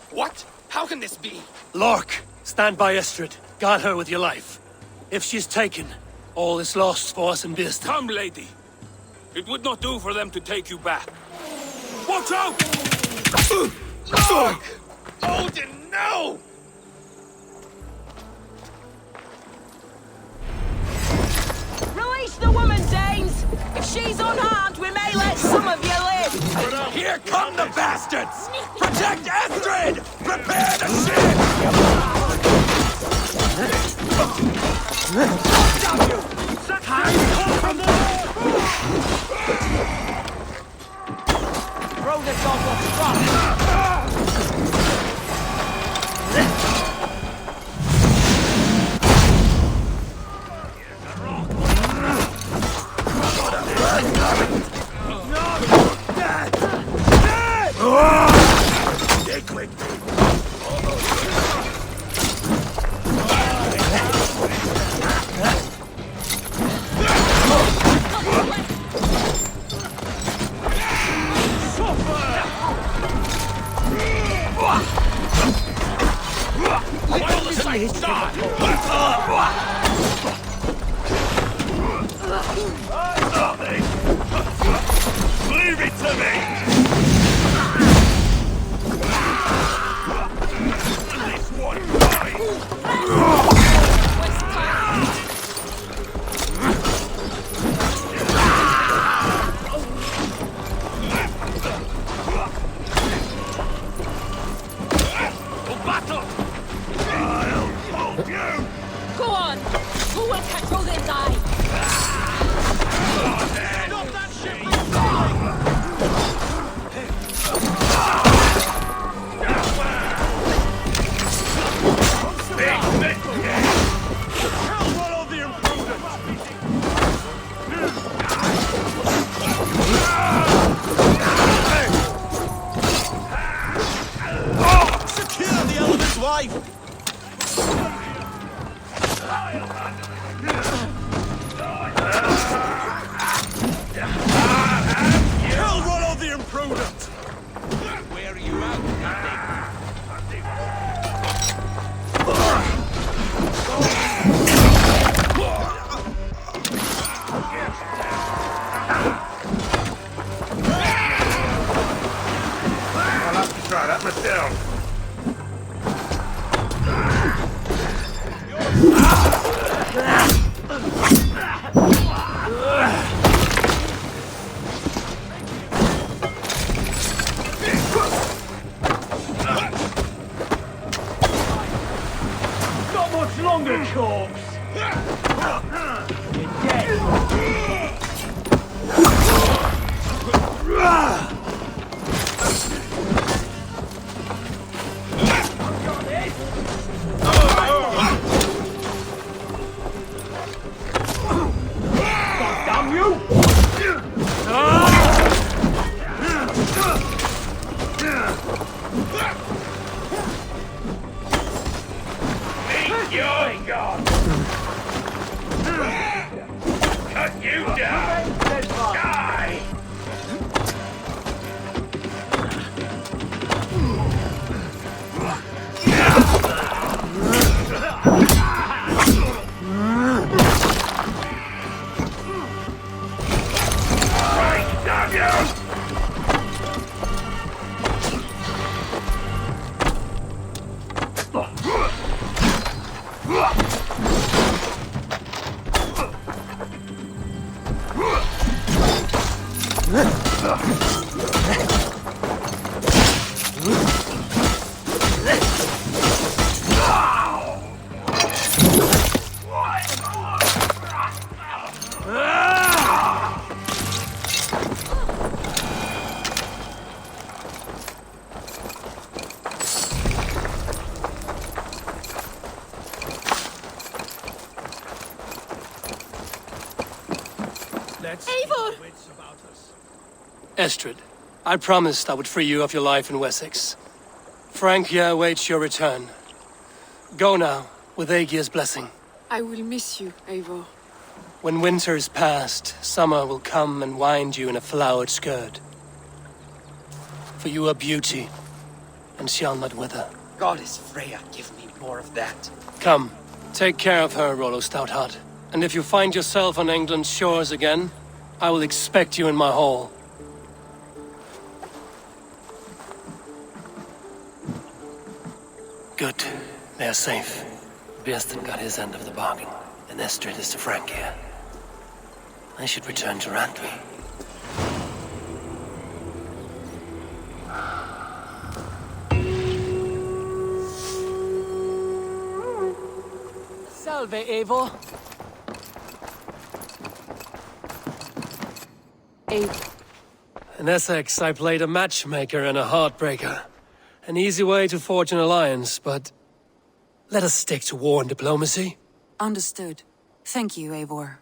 What? How can this be? Lork, stand by Estrid. Guard her with your life. If she's taken, all is lost for us in Bearston. Come, lady. It would not do for them to take you back. Watch out! Odin, no! Release the woman, Danes! If she's unharmed, we may let some of you live! Here come the bastards! Protect Estrid! Prepare the ship! Throw this on the front! Leave it to me! This one battle! I'll help you! Go on! Who will control this eye? Stop that ship from flying! Follow the improvement! Secure the element's wife! Kill Rollo the Imprudent! Where are you out, I'll have to try that myself. Not much longer, corpse. You're dead. Damn you! my god! Cut you down! Die! Right, damn you! Eivor! Estrid, I promised I would free you of your life in Wessex. Frank here awaits your return. Go now, with Aegir's blessing. I will miss you, Eivor. When winter is past, summer will come and wind you in a flowered skirt. For you are beauty, and shall not wither. Goddess Freya, give me more of that. Come, take care of her, Rollo Stoutheart. And if you find yourself on England's shores again, I will expect you in my hall. Good. They are safe. Bjersten got his end of the bargain, and Estrid is to Frank here. I should return to Randvi. Salve, Eivor. In Essex, I played a matchmaker and a heartbreaker. An easy way to forge an alliance, but let us stick to war and diplomacy. Understood. Thank you, Eivor.